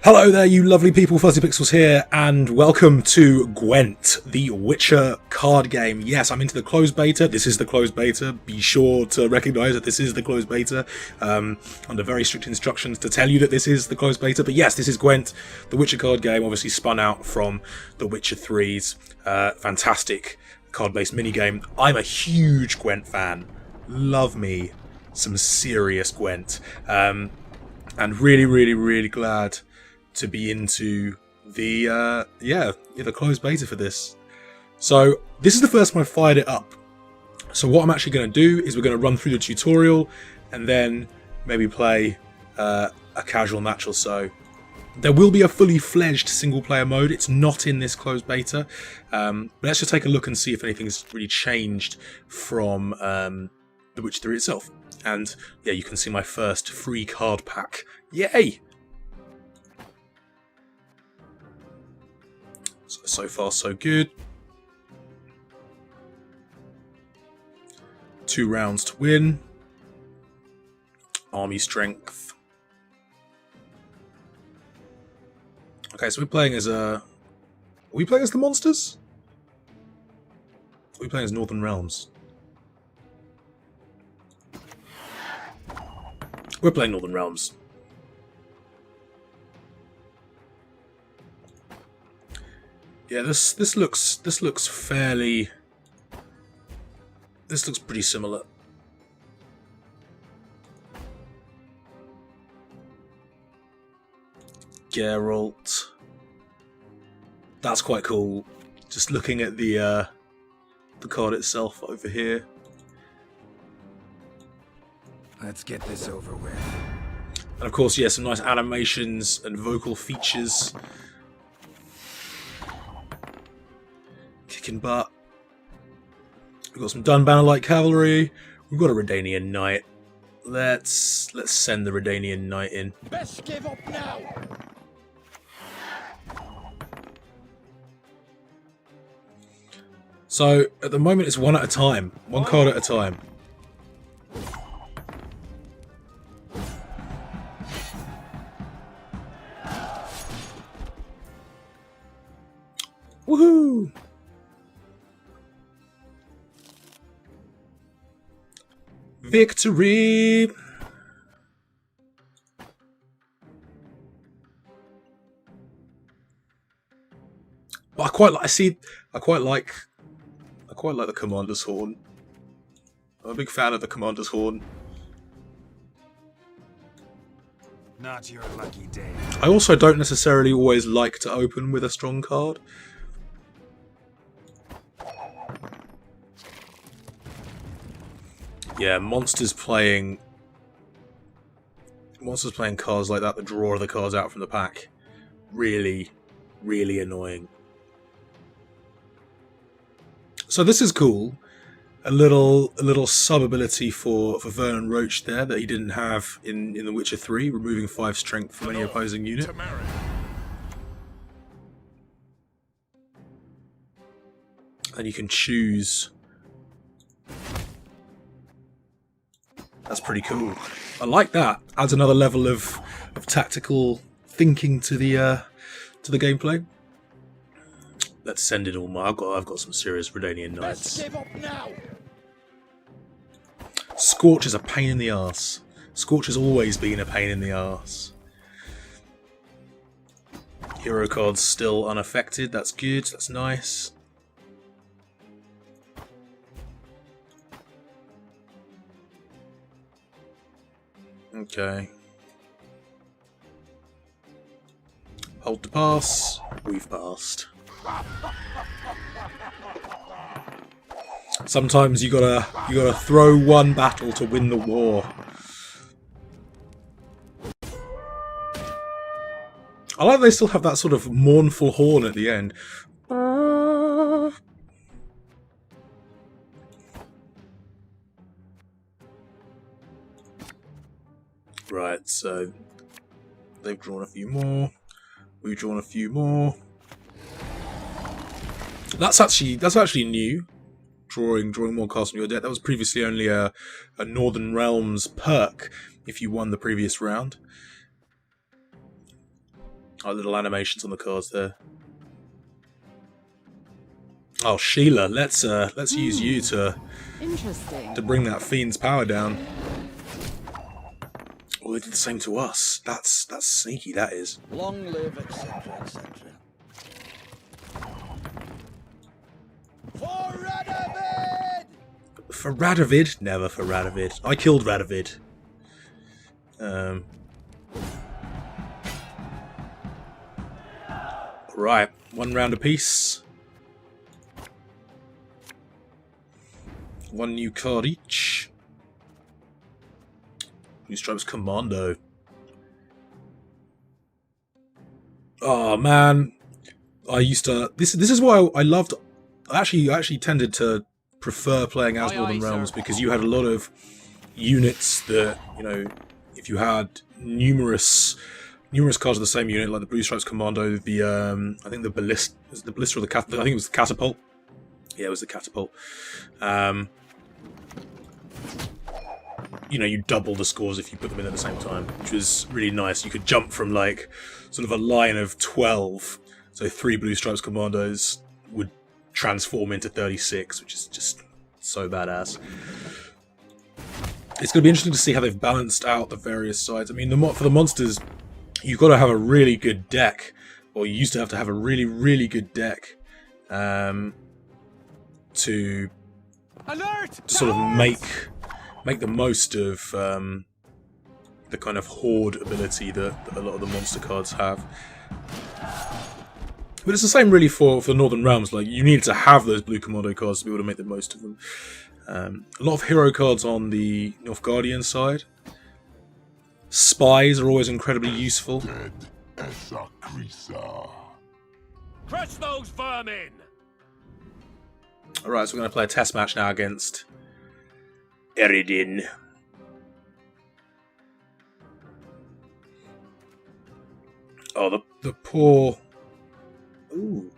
Hello there, you lovely people, Fuzzy Pixels here, and welcome to Gwent, the Witcher card game. Yes, I'm into the closed beta. This is the closed beta. Be sure to recognise that this is the closed beta, under very strict instructions to tell you that this is the closed beta. But yes, this is Gwent, the Witcher card game, obviously spun out from The Witcher 3's fantastic card-based minigame. I'm a huge Gwent fan. Love me some serious Gwent. And really glad to be into the the closed beta for this. So this is the first time I fired it up. So what I'm actually going to do is we're going to run through the tutorial and then maybe play a casual match or so. There will be a fully fledged single player mode. It's not in this closed beta. But let's just take a look and see if anything's really changed from The Witcher 3 itself. And yeah, you can see my first free card pack. Yay! So far, so good. 2 rounds to win. Army strength. Okay, so we're playing as a... Are we playing as the monsters? Are we playing as Northern Realms? We're playing Northern Realms. Yeah, this looks fairly... This looks pretty similar. Geralt. That's quite cool. Just looking at the card itself over here. Let's get this over with. And of course, yeah, some nice animations and vocal features. Kicking butt. We've got some Dunbanner-like cavalry. We've got a Redanian knight. Let's send the Redanian knight in. Best give up now. So at the moment, it's one at a time, one card at a time. Woohoo! Victory! Well, I quite like the Commander's Horn. I'm a big fan of the Commander's Horn. Not your lucky day. I also don't necessarily always like to open with a strong card. Yeah, monsters playing cards like that, the draw of the cards out from the pack, really annoying. So this is cool. A little sub ability for Vernon Roach there that he didn't have in The Witcher 3, removing 5 strength from any opposing unit. And you can choose. That's pretty cool. I like that. Adds another level of tactical thinking to the gameplay. Let's send it all. I've got some serious Redanian knights. Scorch is a pain in the arse. Scorch has always been a pain in the arse. Hero cards still unaffected. That's good. That's nice. Okay. Hold to pass. We've passed. Sometimes you gotta throw one battle to win the war. I like they still have that sort of mournful horn at the end. Right, so they've drawn a few more. We've drawn a few more. That's actually new. Drawing more cards from your deck. That was previously only a Northern Realms perk if you won the previous round. Our little animations on the cards there. Oh, Sheila, let's use you to bring that fiend's power down. Well, they did the same to us. That's sneaky. That is. Long live, etc., etc. For Radovid! For Radovid? Never for Radovid. I killed Radovid. Right, 1 round apiece. 1 new card each. Blue Stripes Commando. Oh man, I used to. This is why I loved. I actually tended to prefer playing as Northern Realms because you had a lot of units that, you know, if you had numerous cards of the same unit, like the Blue Stripes Commando, the I think the ballista, or the I think it was the catapult. Yeah, it was the catapult. You know, you double the scores if you put them in at the same time, which was really nice. You could jump from like sort of a line of 12, so 3 Blue Stripes Commandos would transform into 36, which is just so badass. It's going to be interesting to see how they've balanced out the various sides. I mean, for the monsters, you've got to have a really good deck, or you used to have a really, really good deck to sort of make the most of the kind of horde ability that a lot of the monster cards have. But it's the same really for Northern Realms. Like, you need to have those blue commando cards to be able to make the most of them. A lot of hero cards on the Nilfgaardian side. Spies are always incredibly useful. Crush those vermin! Alright, so we're going to play a test match now against Eredin. Oh, the poor... Ooh.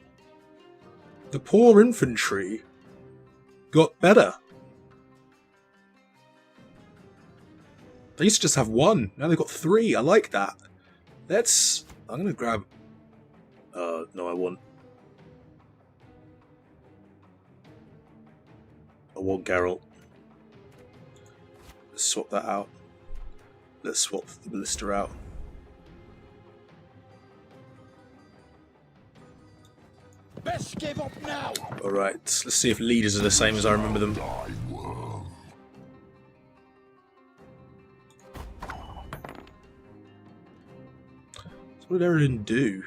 The poor infantry got better. They used to just have 1. Now they've got 3. I like that. I'm going to grab... no, I want Geralt. Let's swap that out. Let's swap the ballista out. Best give up now! Alright, let's see if leaders are the same as I remember them. So what did Eredin do?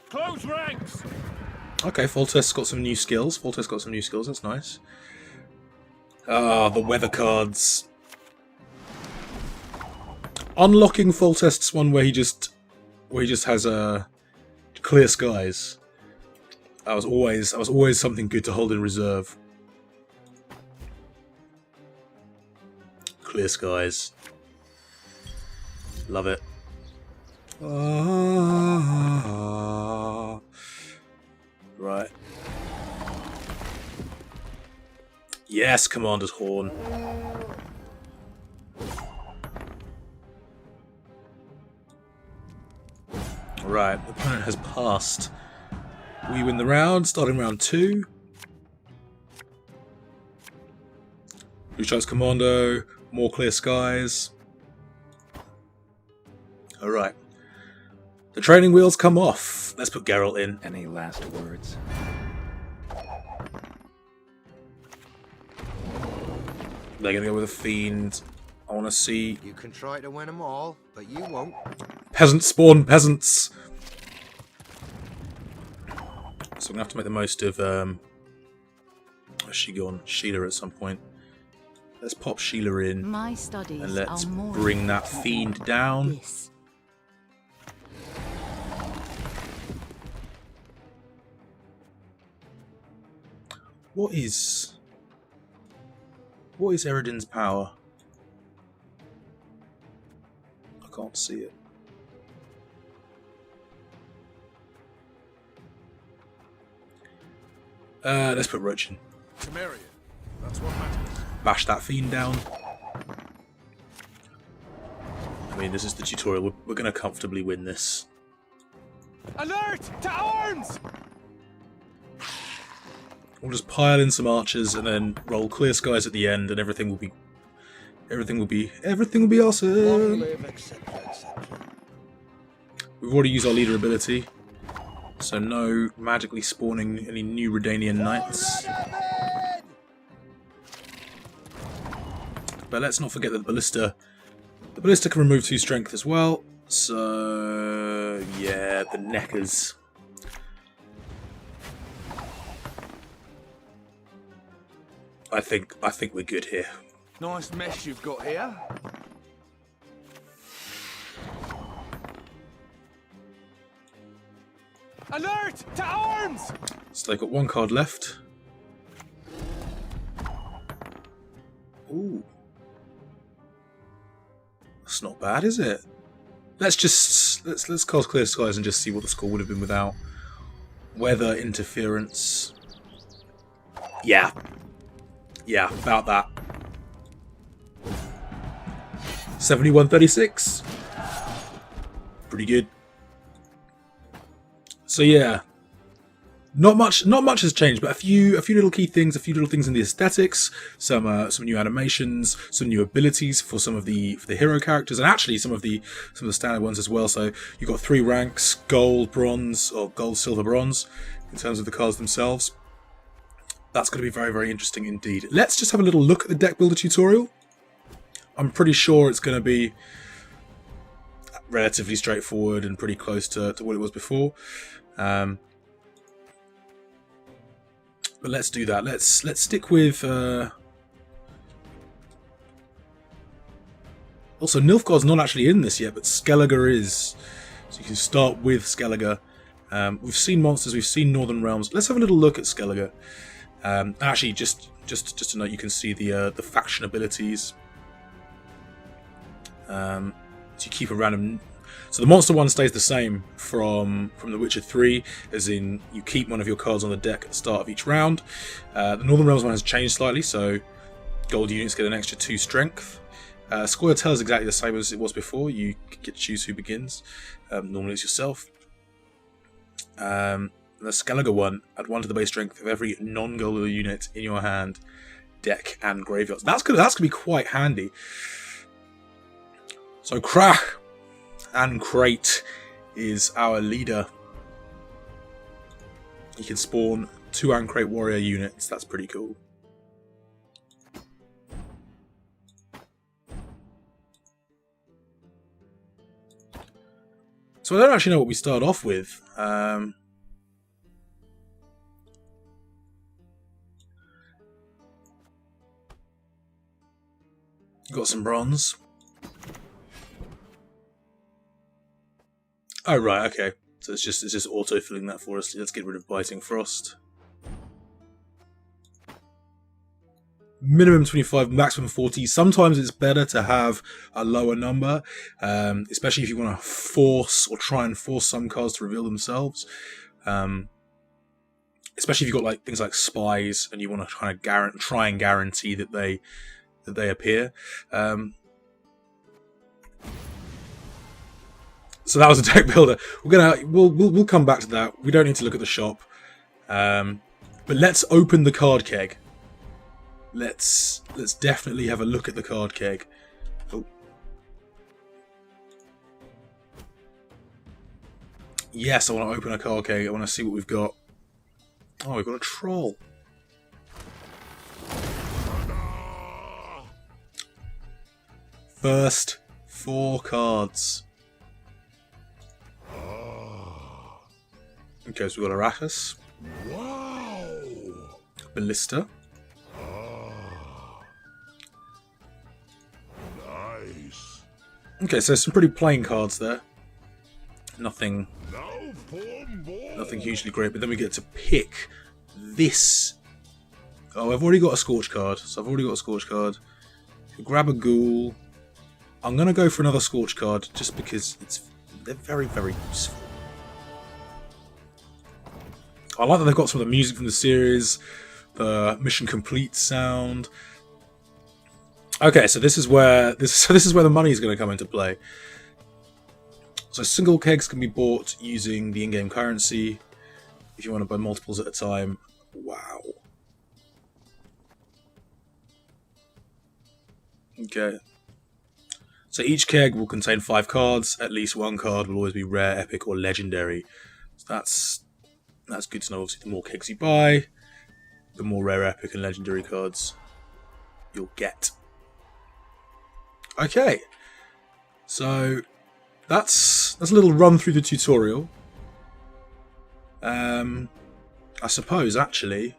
Close ranks! Okay, Foltest's got some new skills. That's nice. Ah, the weather cards. Unlocking Foltest's one where he just has clear skies. That was always something good to hold in reserve. Clear skies. Love it. Right. Yes, Commander's Horn. Right, the opponent has passed. We win the round, starting round 2. Blue Stripes Commando, more clear skies. Alright. The training wheels come off. Let's put Geralt in. Any last words? They're going to go with a Fiend. I want to see... You can try to win them all, but you won't. Peasants spawn peasants! So I'm going to have to make the most of... Where's she gone? Sheila at some point. Let's pop Sheila in. My studies and let's are more bring that Fiend down. this. What is Eredin's power? I can't see it. Let's put Roach in. Temerian. That's what matters. bash that fiend down. I mean, this is the tutorial. We're going to comfortably win this. Alert! To arms! We'll just pile in some archers and then roll clear skies at the end, and everything will be awesome. Long live, etc., etc. We've already used our leader ability, so no magically spawning any new Redanian knights. But let's not forget that the ballista can remove 2 strength as well. So yeah, the neckers. I think we're good here. Nice mess you've got here. Alert! To arms! So they've got 1 card left. Ooh. That's not bad, is it? Let's cast clear skies and just see what the score would have been without weather interference. Yeah. Yeah, about that. 71-36. Pretty good. So yeah, not much has changed, but a few little key things, a few little things in the aesthetics, some new animations, some new abilities for some of the hero characters, and actually some of the standard ones as well. So you've got 3 ranks: gold, bronze, or gold, silver, bronze, in terms of the cards themselves. That's going to be very, very interesting indeed. Let's just have a little look at the deck builder tutorial. I'm pretty sure it's going to be relatively straightforward and pretty close to what it was before. But let's do that. Let's stick with. Also, Nilfgaard's not actually in this yet, but Skellige is. So you can start with Skellige. We've seen monsters. We've seen Northern Realms. Let's have a little look at Skellige. Actually, just to note, you can see the faction abilities. So you keep a random. So the monster one stays the same from The Witcher 3, as in you keep one of your cards on the deck at the start of each round. The Northern Realms one has changed slightly, so gold units get an extra 2 strength. Scoia'tael is exactly the same as it was before. You get to choose who begins. Normally it's yourself. The Skellige one, add 1 to the base strength of every non-gold unit in your hand, deck, and graveyards. That's gonna be quite handy. So Krach and Crate is our leader. He can spawn 2 Ancrate warrior units. That's pretty cool. So I don't actually know what we start off with. Got some bronze. Oh right, okay. So it's just auto-filling that for us. Let's get rid of Biting Frost. Minimum 25, maximum 40. Sometimes it's better to have a lower number, especially if you want to force or try and force some cards to reveal themselves. Especially if you've got like things like spies and you want to kind of try and guarantee that they appear. So that was a deck builder. We'll come back to that. We don't need to look at the shop, but let's open the card keg. Let's definitely have a look at the card keg. Oh. Yes, I want to open a card keg. I want to see what we've got. Oh, we've got a troll. First 4 cards. Okay, so we've got Arachas. Wow! Ballista. Nice. Okay, so some pretty plain cards there. Nothing hugely great, but then we get to pick this. Oh, I've already got a Scorch card, so I've already got a Scorch card. Grab a Ghoul. I'm going to go for another Scorch card, just because they're very, very useful. I like that they've got some of the music from the series, the mission complete sound. Okay, so this is where the money is going to come into play. So single kegs can be bought using the in-game currency. If you want to buy multiples at a time, wow. Okay. So each keg will contain 5 cards. At least one card will always be rare, epic, or legendary. So that's good to know. Obviously, the more kegs you buy, the more rare, epic, and legendary cards you'll get. Okay. So that's a little run through the tutorial. I suppose actually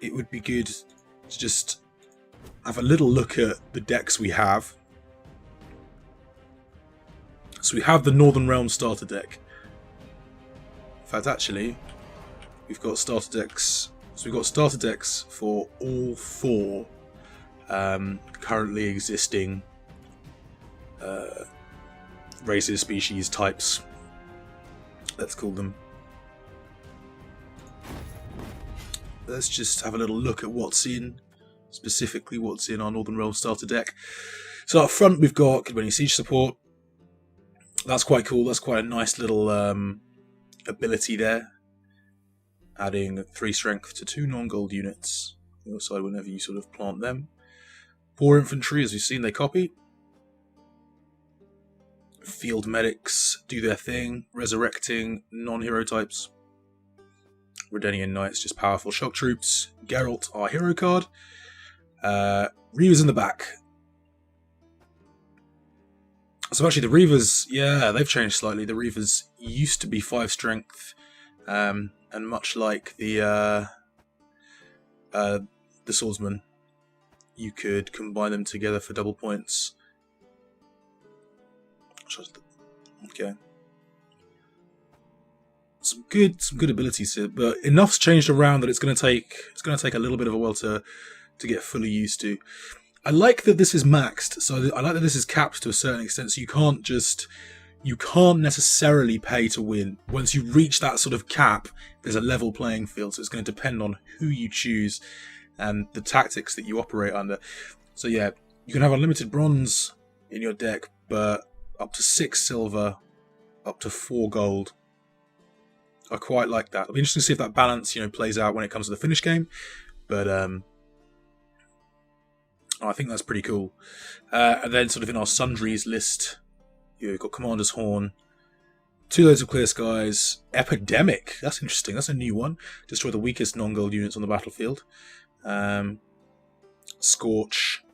it would be good to just have a little look at the decks we have. So we have the Northern Realm starter deck. In fact, actually, we've got starter decks. So we've got starter decks for all 4 currently existing races, species, types. Let's call them. Let's just have a little look at what's in, specifically what's in our Northern Realm starter deck. So up front we've got Gwent Siege support. That's quite cool. That's quite a nice little ability there. Adding 3 strength to 2 non-gold units on your side whenever you sort of plant them. 4 infantry, as we've seen, they copy. Field medics do their thing, resurrecting non-hero types. Redenian Knights, just powerful shock troops. Geralt, our hero card. Reavers in the back. So actually the Reavers, yeah, they've changed slightly. The Reavers used to be 5 strength, and much like the Swordsman, you could combine them together for double points. Okay. Some good abilities here, but enough's changed around that it's going to take a little bit of a while to get fully used to. I like that this is maxed, so I like that this is capped to a certain extent, so you can't necessarily pay to win. Once you reach that sort of cap, there's a level playing field, so it's going to depend on who you choose and the tactics that you operate under. So yeah, you can have unlimited bronze in your deck, but up to 6 silver, up to 4 gold. I quite like that. It'll be interesting to see if that balance, plays out when it comes to the finish game. But I think that's pretty cool. And then sort of in our sundries list, you've got Commander's Horn, 2 loads of Clear Skies, Epidemic. That's interesting. That's a new one. Destroy the weakest non-gold units on the battlefield. Scorch,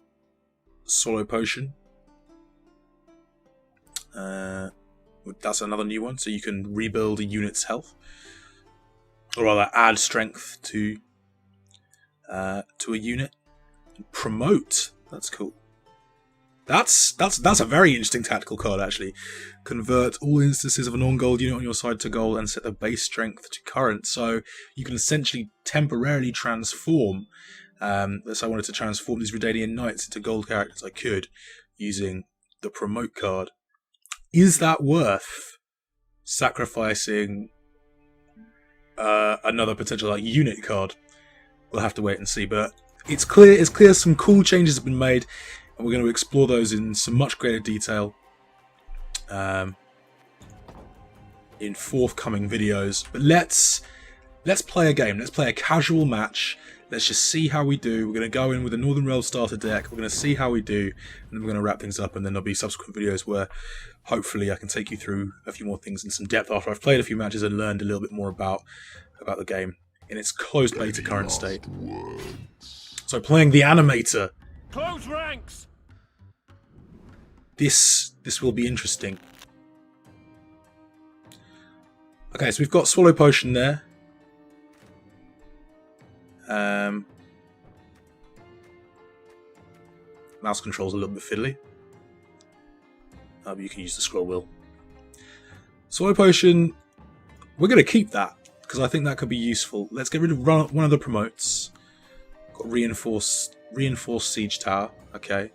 Swallow Potion. That's another new one, so you can rebuild a unit's health, or rather add strength to a unit. Promote. That's cool. That's a very interesting tactical card actually. Convert all instances of a non-gold unit on your side to gold and set the base strength to current. So you can essentially temporarily transform. Let's say I wanted to transform these Redanian Knights into gold characters, I could using the promote card. Is that worth sacrificing another potential unit card? We'll have to wait and see, but it's clear some cool changes have been made, and we're going to explore those in some much greater detail in forthcoming videos. But let's play a game. Let's play a casual match. Let's just see how we do. We're going to go in with a Northern Realm starter deck. We're going to see how we do, and then we're going to wrap things up, and then there'll be subsequent videos where hopefully I can take you through a few more things in some depth after I've played a few matches and learned a little bit more about the game in its closed beta current state. So playing the Animator. Close ranks! This will be interesting. Okay, so we've got Swallow Potion there. Mouse control's a little bit fiddly. But you can use the scroll wheel. Swallow Potion, we're going to keep that, because I think that could be useful. Let's get rid of one of the promotes. Got reinforced siege tower. Okay.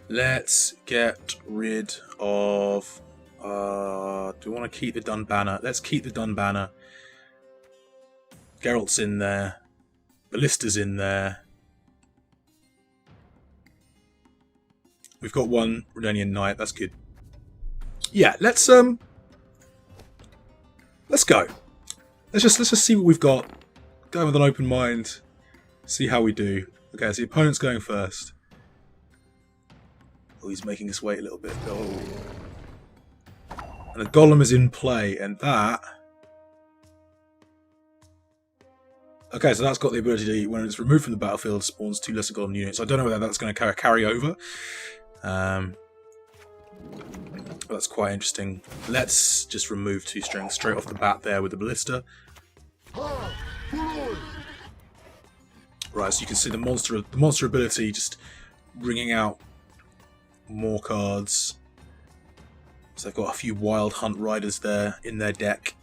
Let's get rid of Do we want to keep the Dun banner? Let's keep the Dun banner. Geralt's in there. Ballista's in there. We've got one Redanian Knight. That's good. Yeah, let's go. Let's just see what we've got. Go with an open mind. See how we do. Okay, so the opponent's going first. Oh, he's making us wait a little bit. Oh. And the Golem is in play, and that... Okay, so that's got the ability to, when it's removed from the battlefield, spawns 2 lesser Golem units. I don't know whether that's going to carry over. That's quite interesting. Let's just remove 2 strings straight off the bat there with the Ballista. Right, so you can see the monster ability just bringing out more cards. So they've got a few Wild Hunt Riders there in their deck.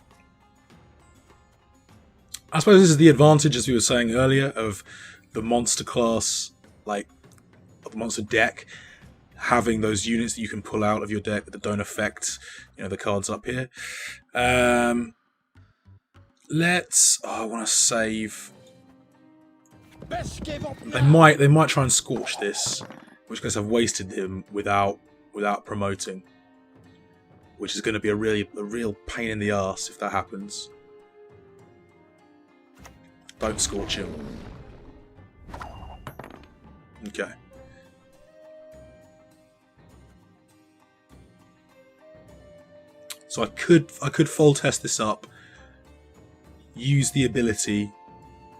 I suppose this is the advantage, as we were saying earlier, of the monster class, like, of the monster deck, having those units that you can pull out of your deck that don't affect, you know, the cards up here. Let's... Oh, I want to save... They might try and scorch this, which case I've wasted him without promoting, which is going to be a real pain in the arse if that happens. Don't scorch him. Okay. So I could fold test this up, use the ability,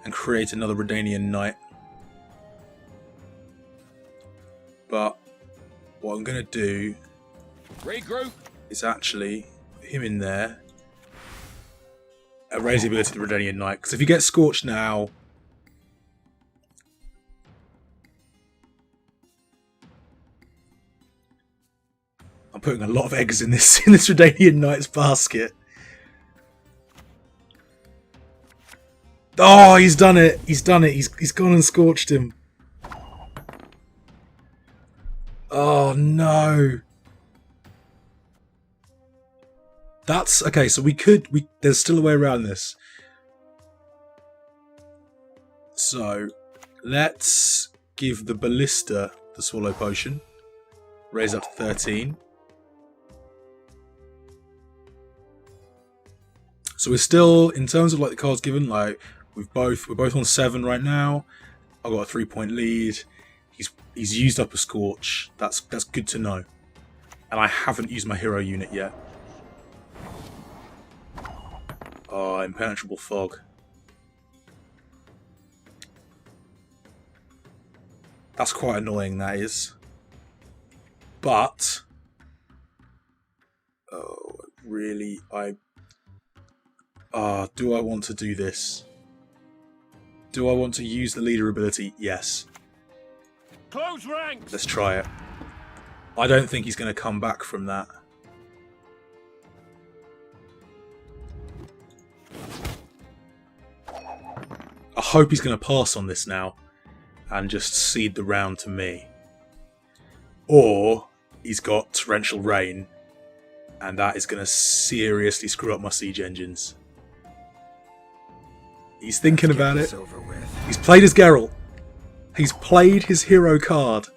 and create another Redanian Knight. But what I'm going to do is actually put him in there and raise the ability to the Redanian Knight. Because if you get scorched now, I'm putting a lot of eggs in this Redanian Knight's basket. Oh, he's done it! He's done it! He's gone and scorched him. Oh no! That's okay. So there's still a way around this. So let's give the Ballista the Swallow Potion. Raise up to 13. So we're still, in terms of like the cards given, like we're both on 7 right now. I've got a 3-point lead. He's used up a Scorch. That's good to know. And I haven't used my hero unit yet. Oh, Impenetrable Fog. That's quite annoying, that is. But oh, really, do I want to do this? Do I want to use the leader ability? Yes. Close ranks. Let's try it. I don't think he's going to come back from that. I hope he's going to pass on this now and just cede the round to me. Or he's got Torrential Rain, and that is going to seriously screw up my siege engines. He's thinking about it. He's played his Geralt. He's played his hero card.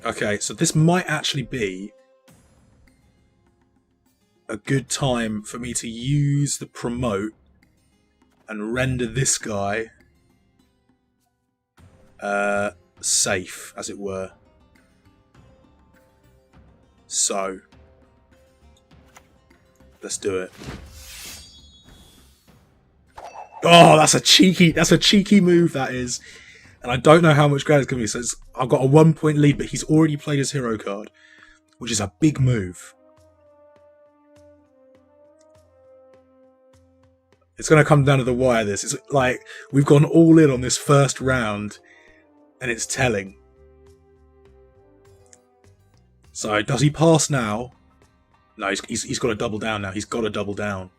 Okay, so this might actually be a good time for me to use the promote and render this guy safe, as it were. So let's do it. Oh, that's a cheeky move, that is. And I don't know how much ground it's going to be. So I've got a 1-point lead, but he's already played his hero card, which is a big move. It's going to come down to the wire, this. It's like, we've gone all in on this first round, and it's telling. So, does he pass now? No, he's got to double down now. He's got to double down.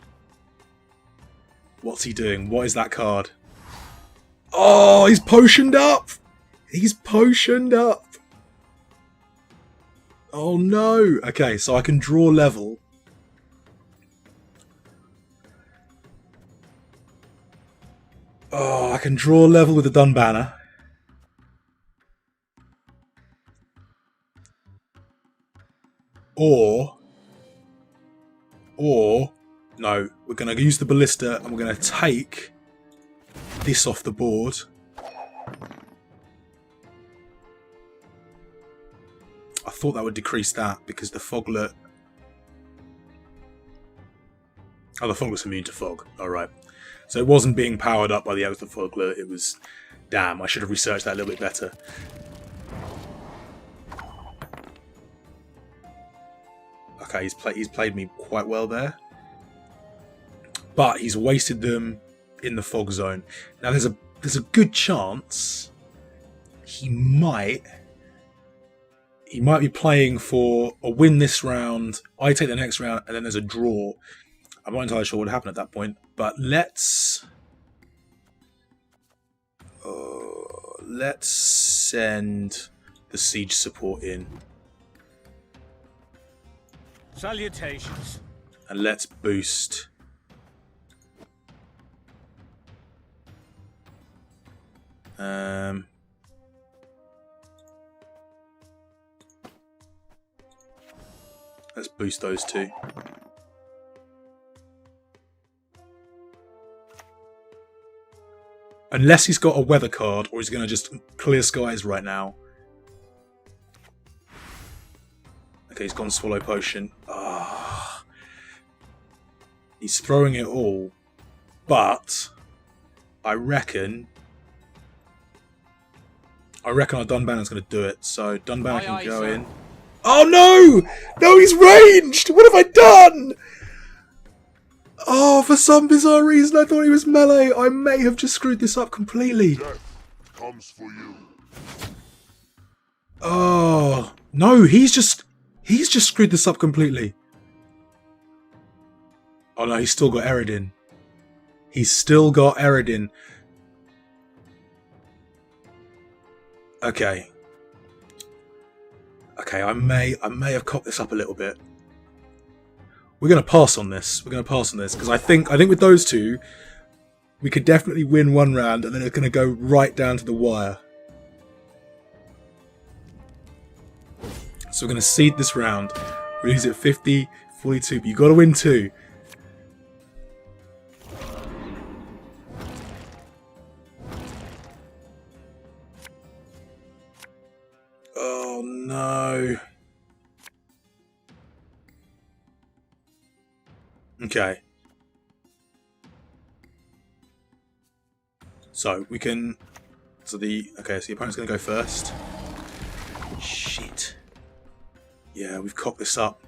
What's he doing? What is that card? Oh, he's potioned up! He's potioned up! Oh no! Okay, so I can draw level. Oh, I can draw level with the Dun Banner. Or, no, we're going to use the Ballista and we're going to take this off the board. I thought that would decrease that because the Foglet... Oh, the Foglet's immune to fog. Alright. So it wasn't being powered up by the Elder Foglet, it was... Damn, I should have researched that a little bit better. Okay, he's played me quite well there. But he's wasted them in the fog zone. Now there's a good chance he might be playing for a win this round, I take the next round, and then there's a draw. I'm not entirely sure what would happen at that point, but let's send the siege support in. Salutations. And let's boost. Let's boost those two. Unless he's got a weather card, or he's going to just clear skies right now. Okay, he's gone Swallow Potion. Ah, he's throwing it all, but I reckon our Dun Banner's going to do it. So Dun Banner can go in. Oh no! No, he's ranged! What have I done? Oh, for some bizarre reason I thought he was melee. I may have just screwed this up completely. Death comes for you. Oh no, he's just screwed this up completely. Oh no, he's still got Eredin. He's still got Eredin. Okay. Okay, I may have cocked this up a little bit. We're gonna pass on this. We're gonna pass on this because I think with those two, we could definitely win one round, and then it's gonna go right down to the wire. So we're gonna seed this round. We lose at 50, 42, but you got to win two. Oh no. Okay. So we can. So the opponent's gonna go first. Shit. Yeah, we've cocked this up.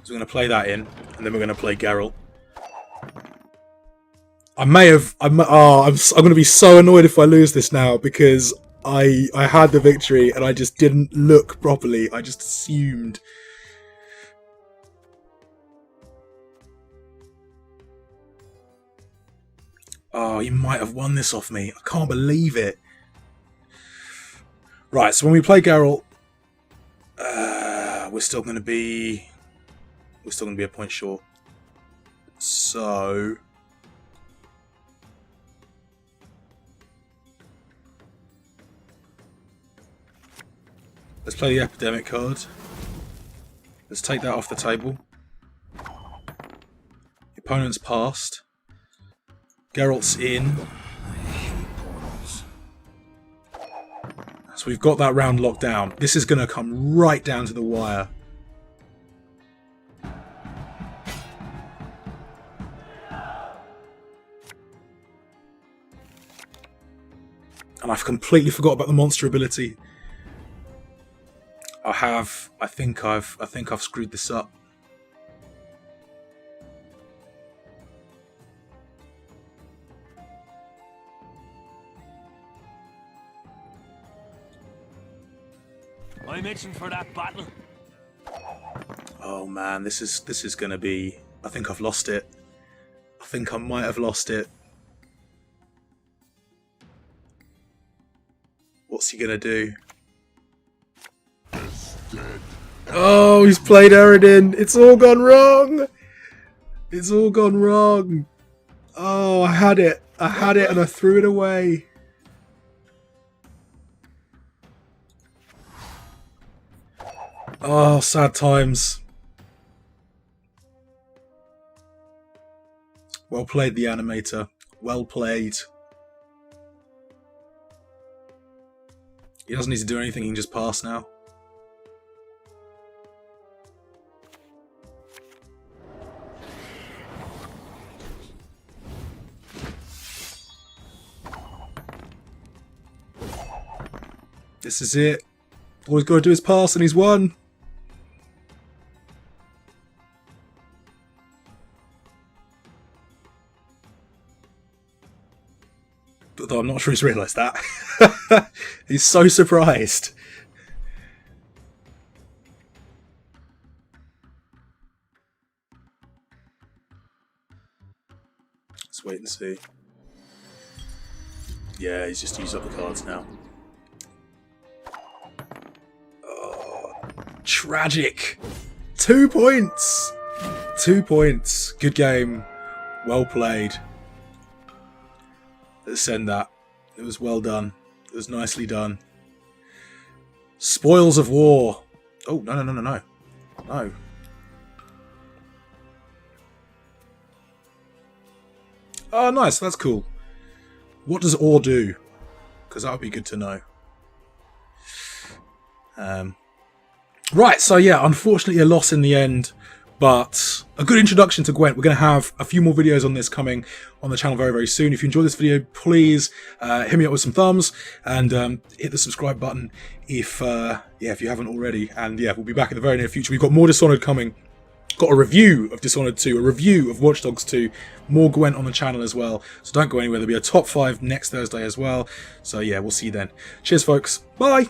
So we're gonna play that in, and then we're gonna play Geralt. I'm gonna be so annoyed if I lose this now because I had the victory and I just didn't look properly. I just assumed. Oh, he might have won this off me. I can't believe it. Right, so when we play Geralt, we're still gonna be a point short. So let's play the Epidemic card. Let's take that off the table. The opponent's passed. Geralt's in. So we've got that round locked down. This is going to come right down to the wire. And I've completely forgot about the monster ability. I think I've screwed this up. I'm itching for that battle. Oh man, this is gonna be. I think I've lost it. I think I might have lost it. What's he gonna do? Oh, he's played Eridan. It's all gone wrong. It's all gone wrong. Oh, I had it. I had it and I threw it away. Oh, sad times. Well played, the animator. Well played. He doesn't need to do anything, he can just pass now. This is it. All he's got to do is pass and he's won. Though I'm not sure he's realised that. He's so surprised. Let's wait and see. Yeah, he's just used up the cards now. Oh, tragic. 2 points. 2 points. Good game. Well played. Let's send that. It was well done. It was nicely done. Spoils of war. Oh, no. No. Oh, nice. That's cool. What does ore do? Because that would be good to know. Right, so yeah, unfortunately a loss in the end. But a good introduction to Gwent. We're going to have a few more videos on this coming on the channel very, very soon. If you enjoyed this video, please hit me up with some thumbs and hit the subscribe button if you haven't already. And yeah, we'll be back in the very near future. We've got more Dishonored coming. Got a review of Dishonored 2, a review of Watch Dogs 2, more Gwent on the channel as well. So don't go anywhere. There'll be a top 5 next Thursday as well. So yeah, we'll see you then. Cheers, folks. Bye.